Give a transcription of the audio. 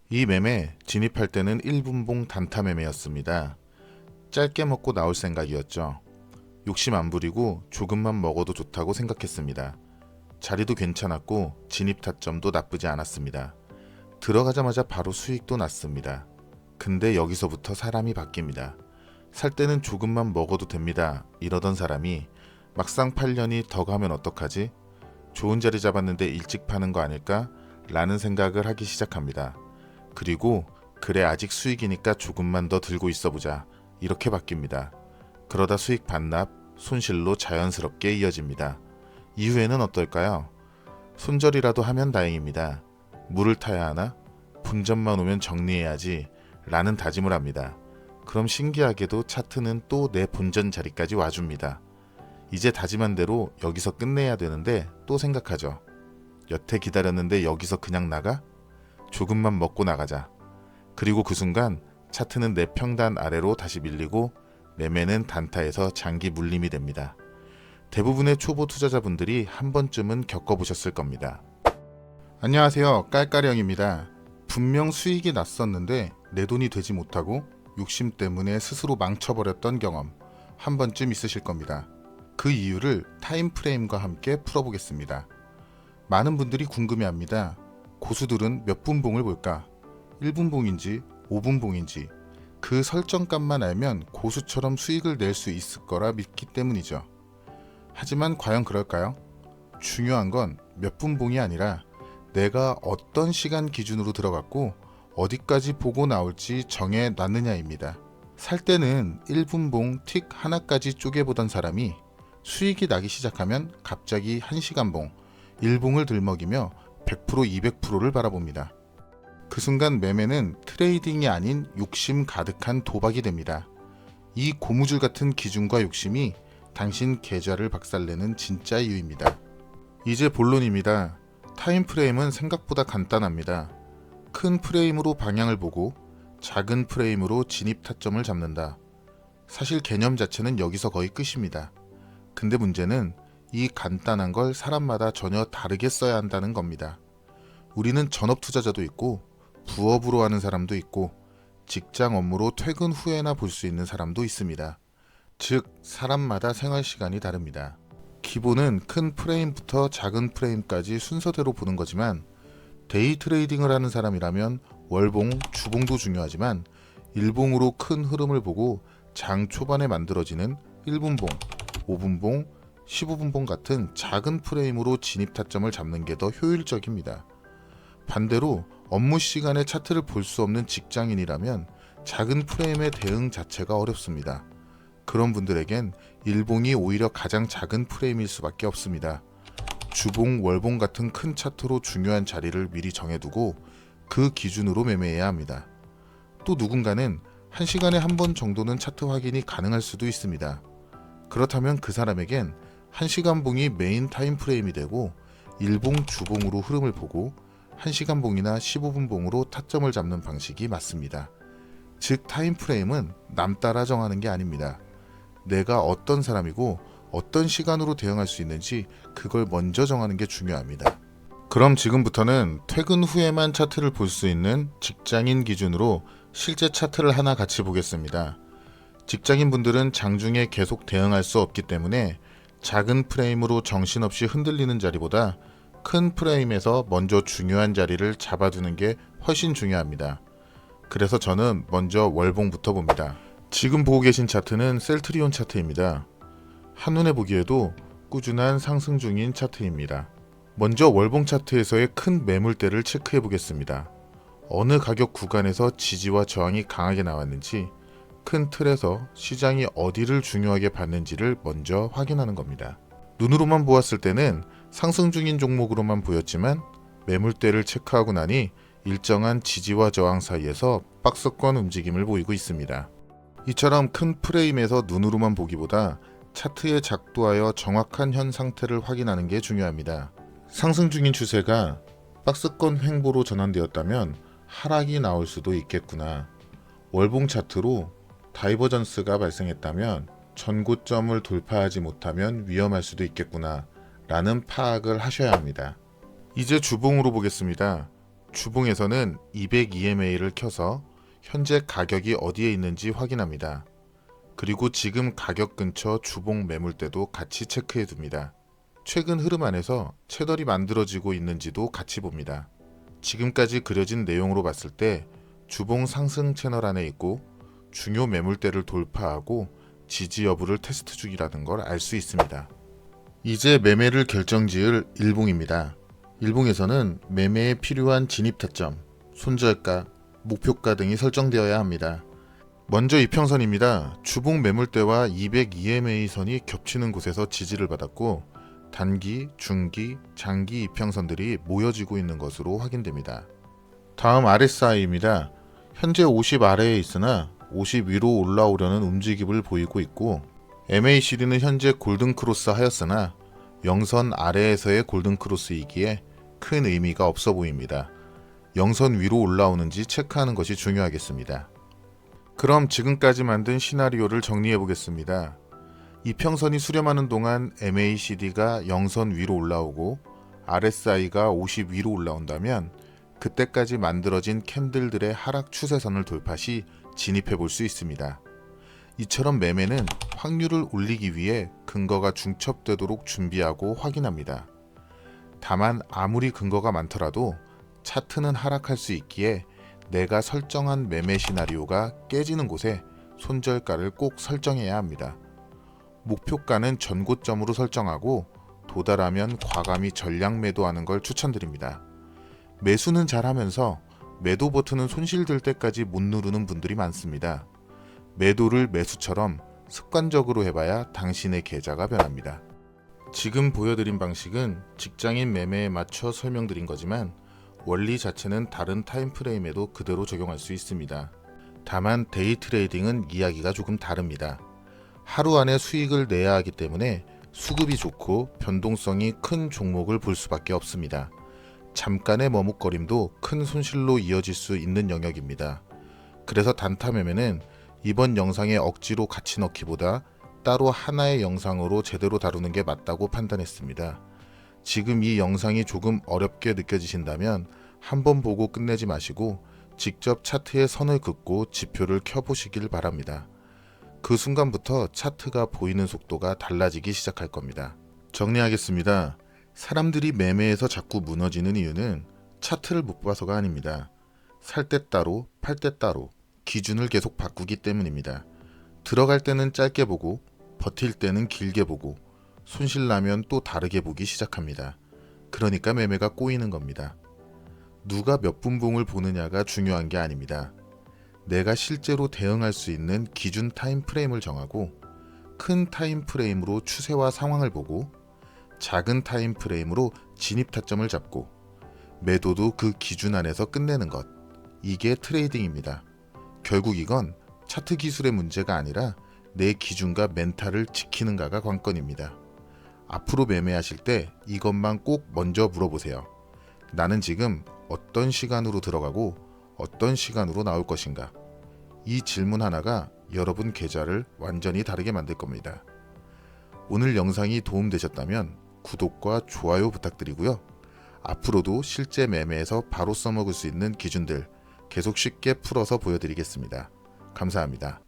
이 매매 진입할 때는 1분봉 단타 매매였습니다. 짧게 먹고 나올 생각이었죠. 욕심 안 부리고 조금만 먹어도 좋다고 생각했습니다. 자리도 괜찮았고 진입 타점도 나쁘지 않았습니다. 들어가자마자 바로 수익도 났습니다. 근데 여기서부터 사람이 바뀝니다. 살 때는 조금만 먹어도 됩니다. 이러던 사람이 막상 팔려니 더 가면 어떡하지? 좋은 자리 잡았는데 일찍 파는 거 아닐까? 라는 생각을 하기 시작합니다. 그리고 그래 아직 수익이니까 조금만 더 들고 있어보자. 이렇게 바뀝니다. 그러다 수익 반납, 손실로 자연스럽게 이어집니다. 이후에는 어떨까요? 손절이라도 하면 다행입니다. 물을 타야 하나? 본전만 오면 정리해야지 라는 다짐을 합니다. 그럼 신기하게도 차트는 또 내 본전 자리까지 와줍니다. 이제 다짐한 대로 여기서 끝내야 되는데 또 생각하죠. 여태 기다렸는데 여기서 그냥 나가? 조금만 먹고 나가자. 그리고 그 순간 차트는 내 평단 아래로 다시 밀리고 매매는 단타에서 장기 물림이 됩니다. 대부분의 초보 투자자분들이 한 번쯤은 겪어보셨을 겁니다. 안녕하세요, 깔깔형입니다. 분명 수익이 났었는데 내 돈이 되지 못하고 욕심 때문에 스스로 망쳐버렸던 경험 한 번쯤 있으실 겁니다. 그 이유를 타임프레임과 함께 풀어보겠습니다. 많은 분들이 궁금해합니다. 고수들은 몇 분봉을 볼까? 1분봉인지 5분봉인지 그 설정값만 알면 고수처럼 수익을 낼 수 있을 거라 믿기 때문이죠. 하지만 과연 그럴까요? 중요한 건 몇 분봉이 아니라 내가 어떤 시간 기준으로 들어갔고 어디까지 보고 나올지 정해 놨느냐입니다. 살 때는 1분봉 틱 하나까지 쪼개보던 사람이 수익이 나기 시작하면 갑자기 1시간봉, 1봉을 들먹이며 100%, 200%를 바라봅니다. 그 순간 매매는 트레이딩이 아닌 욕심 가득한 도박이 됩니다. 이 고무줄 같은 기준과 욕심이 당신 계좌를 박살내는 진짜 이유입니다. 이제 본론입니다. 타임프레임은 생각보다 간단합니다. 큰 프레임으로 방향을 보고 작은 프레임으로 진입 타점을 잡는다. 사실 개념 자체는 여기서 거의 끝입니다. 근데 문제는 이 간단한 걸 사람마다 전혀 다르게 써야 한다는 겁니다. 우리는 전업 투자자도 있고 부업으로 하는 사람도 있고 직장 업무로 퇴근 후에나 볼 수 있는 사람도 있습니다. 즉 사람마다 생활 시간이 다릅니다. 기본은 큰 프레임부터 작은 프레임까지 순서대로 보는 거지만 데이 트레이딩을 하는 사람이라면 월봉, 주봉도 중요하지만 일봉으로 큰 흐름을 보고 장 초반에 만들어지는 1분봉, 5분봉, 15분봉 같은 작은 프레임으로 진입 타점을 잡는 게 더 효율적입니다. 반대로 업무 시간에 차트를 볼 수 없는 직장인이라면 작은 프레임의 대응 자체가 어렵습니다. 그런 분들에겐 일봉이 오히려 가장 작은 프레임일 수밖에 없습니다. 주봉, 월봉 같은 큰 차트로 중요한 자리를 미리 정해두고 그 기준으로 매매해야 합니다. 또 누군가는 1시간에 한 번 정도는 차트 확인이 가능할 수도 있습니다. 그렇다면 그 사람에겐 1시간 봉이 메인 타임 프레임이 되고 일봉, 주봉으로 흐름을 보고 1시간 봉이나 15분 봉으로 타점을 잡는 방식이 맞습니다. 즉 타임 프레임은 남 따라 정하는 게 아닙니다. 내가 어떤 사람이고 어떤 시간으로 대응할 수 있는지 그걸 먼저 정하는 게 중요합니다. 그럼 지금부터는 퇴근 후에만 차트를 볼 수 있는 직장인 기준으로 실제 차트를 하나 같이 보겠습니다. 직장인 분들은 장중에 계속 대응할 수 없기 때문에 작은 프레임으로 정신없이 흔들리는 자리보다 큰 프레임에서 먼저 중요한 자리를 잡아두는 게 훨씬 중요합니다. 그래서 저는 먼저 월봉부터 봅니다. 지금 보고 계신 차트는 셀트리온 차트입니다. 한눈에 보기에도 꾸준한 상승 중인 차트입니다. 먼저 월봉 차트에서의 큰 매물대를 체크해 보겠습니다. 어느 가격 구간에서 지지와 저항이 강하게 나왔는지 큰 틀에서 시장이 어디를 중요하게 봤는지를 먼저 확인하는 겁니다. 눈으로만 보았을 때는 상승 중인 종목으로만 보였지만 매물대를 체크하고 나니 일정한 지지와 저항 사이에서 박스권 움직임을 보이고 있습니다. 이처럼 큰 프레임에서 눈으로만 보기보다 차트에 작도하여 정확한 현 상태를 확인하는 게 중요합니다. 상승 중인 추세가 박스권 횡보로 전환되었다면 하락이 나올 수도 있겠구나. 월봉 차트로 다이버전스가 발생했다면 전고점을 돌파하지 못하면 위험할 수도 있겠구나 라는 파악을 하셔야 합니다. 이제 주봉으로 보겠습니다. 주봉에서는 200EMA를 켜서 현재 가격이 어디에 있는지 확인합니다. 그리고 지금 가격 근처 주봉 매물대도 같이 체크해 둡니다. 최근 흐름 안에서 채널이 만들어지고 있는지도 같이 봅니다. 지금까지 그려진 내용으로 봤을 때 주봉 상승 채널 안에 있고 중요 매물대를 돌파하고 지지 여부를 테스트 중이라는 걸 알 수 있습니다. 이제 매매를 결정지을 일봉입니다. 일봉에서는 매매에 필요한 진입 타점, 손절가, 목표가 등이 설정되어야 합니다. 먼저 이평선입니다. 주봉 매물대와 200EMA 선이 겹치는 곳에서 지지를 받았고 단기, 중기, 장기 이평선들이 모여지고 있는 것으로 확인됩니다. 다음 RSI입니다. 현재 50 아래에 있으나 50 위로 올라오려는 움직임을 보이고 있고 MACD는 현재 골든크로스 하였으나 영선 아래에서의 골든크로스이기에 큰 의미가 없어 보입니다. 영선 위로 올라오는지 체크하는 것이 중요하겠습니다. 그럼 지금까지 만든 시나리오를 정리해 보겠습니다. 이평선이 수렴하는 동안 MACD가 영선 위로 올라오고 RSI가 50 위로 올라온다면 그때까지 만들어진 캔들들의 하락 추세선을 돌파 시 진입해 볼 수 있습니다. 이처럼 매매는 확률을 올리기 위해 근거가 중첩되도록 준비하고 확인합니다. 다만 아무리 근거가 많더라도 차트는 하락할 수 있기에 내가 설정한 매매 시나리오가 깨지는 곳에 손절가를 꼭 설정해야 합니다. 목표가는 전고점으로 설정하고 도달하면 과감히 전량 매도하는 걸 추천드립니다. 매수는 잘하면서 매도 버튼은 손실될 때까지 못 누르는 분들이 많습니다. 매도를 매수처럼 습관적으로 해봐야 당신의 계좌가 변합니다. 지금 보여드린 방식은 직장인 매매에 맞춰 설명드린 거지만 원리 자체는 다른 타임프레임에도 그대로 적용할 수 있습니다. 다만 데이 트레이딩은 이야기가 조금 다릅니다. 하루 안에 수익을 내야 하기 때문에 수급이 좋고 변동성이 큰 종목을 볼 수밖에 없습니다. 잠깐의 머뭇거림도 큰 손실로 이어질 수 있는 영역입니다. 그래서 단타 매매는 이번 영상에 억지로 같이 넣기보다 따로 하나의 영상으로 제대로 다루는 게 맞다고 판단했습니다. 지금 이 영상이 조금 어렵게 느껴지신다면 한번 보고 끝내지 마시고 직접 차트에 선을 긋고 지표를 켜보시길 바랍니다. 그 순간부터 차트가 보이는 속도가 달라지기 시작할 겁니다. 정리하겠습니다. 사람들이 매매에서 자꾸 무너지는 이유는 차트를 못 봐서가 아닙니다. 살 때 따로, 팔 때 따로 기준을 계속 바꾸기 때문입니다. 들어갈 때는 짧게 보고 버틸 때는 길게 보고 손실 나면 또 다르게 보기 시작합니다. 그러니까 매매가 꼬이는 겁니다. 누가 몇 분봉을 보느냐가 중요한 게 아닙니다. 내가 실제로 대응할 수 있는 기준 타임 프레임을 정하고 큰 타임 프레임으로 추세와 상황을 보고 작은 타임 프레임으로 진입 타점을 잡고 매도도 그 기준 안에서 끝내는 것. 이게 트레이딩입니다. 결국 이건 차트 기술의 문제가 아니라 내 기준과 멘탈을 지키는가가 관건입니다. 앞으로 매매하실 때 이것만 꼭 먼저 물어보세요. 나는 지금 어떤 시간으로 들어가고 어떤 시간으로 나올 것인가? 이 질문 하나가 여러분 계좌를 완전히 다르게 만들 겁니다. 오늘 영상이 도움되셨다면 구독과 좋아요 부탁드리고요. 앞으로도 실제 매매에서 바로 써먹을 수 있는 기준들 계속 쉽게 풀어서 보여드리겠습니다. 감사합니다.